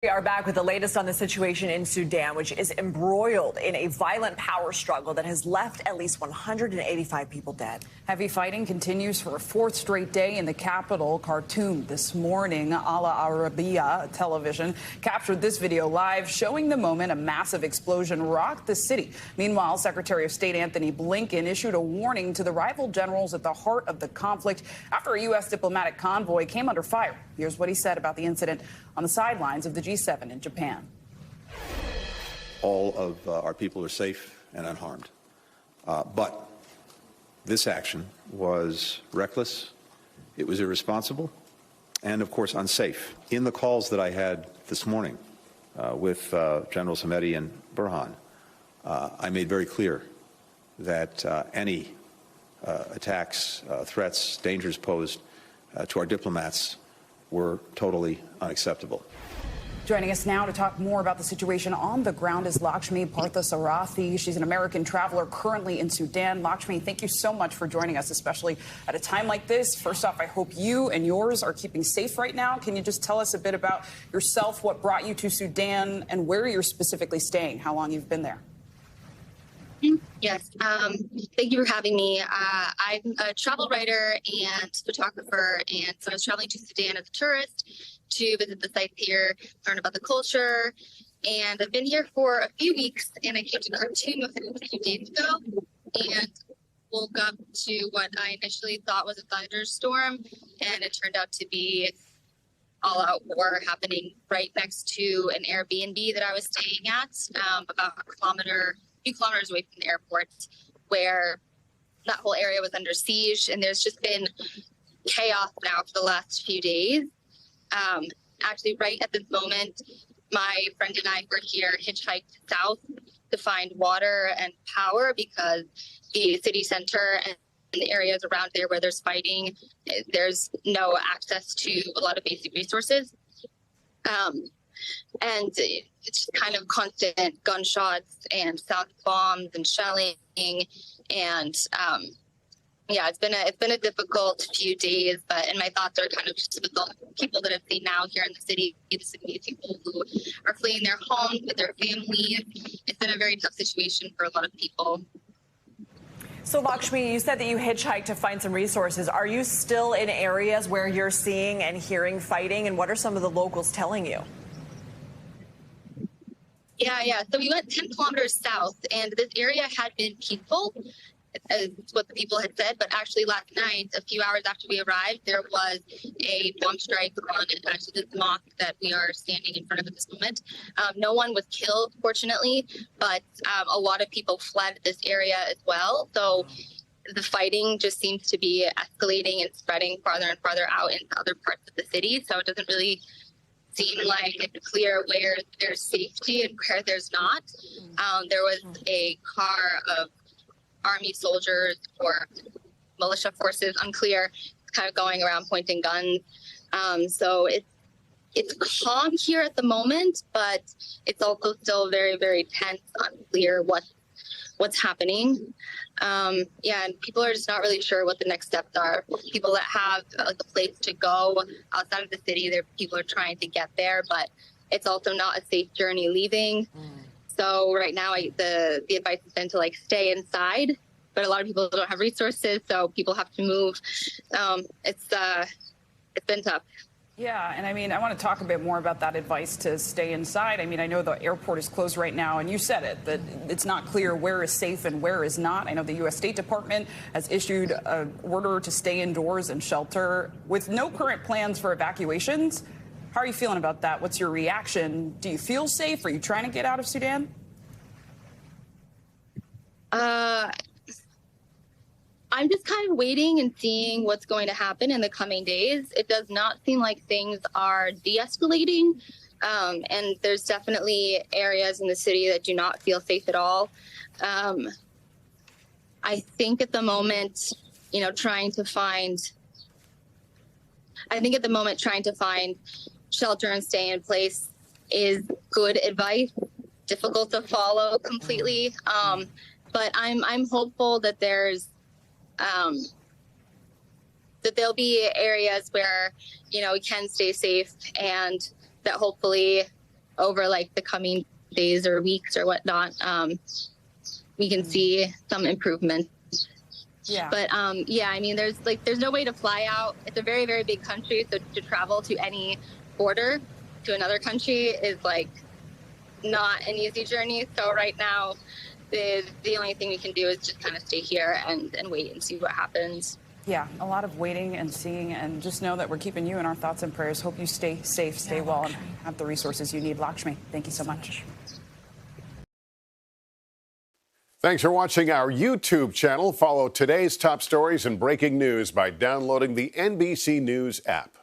We are back with the latest on the situation in Sudan, which is embroiled in a violent power struggle that has left at least 185 people dead. Heavy fighting continues for a fourth straight day in the capital, Khartoum. This morning, Al Arabiya television captured this video live, showing the moment a massive explosion rocked the city. Meanwhile, Secretary of State Antony Blinken issued a warning to the rival generals at the heart of the conflict after a U.S. diplomatic convoy came under fire. Here's what he said about the incident on the sidelines of the G7 in Japan. All of our people are safe and unharmed. But this action was reckless, it was irresponsible, and of course unsafe. In the calls that I had this morning with Generals Hamedi and Burhan, I made very clear that any attacks, threats, dangers posed to our diplomats were totally unacceptable. Joining us now to talk more about the situation on the ground is Lakshmi Parthasarathi. She's an American traveler currently in Sudan. Lakshmi, thank you so much for joining us, especially at a time like this. First off, I hope you and yours are keeping safe right now. Can you just tell us a bit about yourself, what brought you to Sudan, and where you're specifically staying, how long you've been there? Yes, thank you for having me. I'm a travel writer and photographer, and so I was traveling to Sudan as a tourist to visit the sites here, learn about the culture, and I've been here for a few weeks, and I came to Khartoum a few days ago and woke up to what I initially thought was a thunderstorm, and it turned out to be all-out war happening right next to an Airbnb that I was staying at, about a few kilometers away from the airport, where that whole area was under siege, and there's just been chaos now for the last few days. Actually, right at this moment, my friend and I were here, hitchhiked south to find water and power because the city center and the areas around there where there's fighting, there's no access to a lot of basic resources. And it's just kind of constant gunshots and sound bombs and shelling, and yeah, it's been a difficult few days. And my thoughts are kind of just with the people that I've seen now here in the city. It's people who are fleeing their homes with their families. It's been a very tough situation for a lot of people. So, Lakshmi, you said that you hitchhiked to find some resources. Are you still in areas where you're seeing and hearing fighting, and what are some of the locals telling you? Yeah. So we went 10 kilometers south, and this area had been peaceful, is what the people had said. But actually, last night, a few hours after we arrived, there was a bomb strike on actually this mosque that we are standing in front of at this moment. No one was killed, fortunately, but a lot of people fled this area as well. So the fighting just seems to be escalating and spreading farther and farther out into other parts of the city. So it doesn't really seem like it's clear where there's safety and where there's not. There was a car of army soldiers or militia forces, unclear, kind of going around pointing guns. So it's calm here at the moment, but it's also still very, very tense, unclear what's happening. And people are just not really sure what the next steps are. People that have like a place to go outside of the city, people are trying to get there, but it's also not a safe journey leaving. So right now, the advice has been to stay inside, but a lot of people don't have resources, so people have to move. It's been tough. Yeah, and I want to talk a bit more about that advice to stay inside. I know the airport is closed right now, and you said it, that it's not clear where is safe and where is not. I know the U.S. State Department has issued an order to stay indoors and shelter with no current plans for evacuations. How are you feeling about that? What's your reaction? Do you feel safe? Are you trying to get out of Sudan? I'm just kind of waiting and seeing what's going to happen in the coming days. It does not seem like things are de-escalating, and there's definitely areas in the city that do not feel safe at all. I think at the moment, trying to find shelter and stay in place is good advice. Difficult to follow completely, but I'm hopeful that that there'll be areas where we can stay safe, and that hopefully over like the coming days or weeks or whatnot, we can see some improvement. Yeah. But yeah, I mean, there's no way to fly out. It's a very, very big country, so to travel to any border to another country is like not an easy journey. So right now, the only thing we can do is just kind of stay here and wait and see what happens. Yeah, a lot of waiting and seeing, and just know that we're keeping you in our thoughts and prayers. Hope you stay safe, stay well, and have the resources you need. Lakshmi, thank you so much. Thanks for watching our YouTube channel. Follow today's top stories and breaking news by downloading the NBC News app.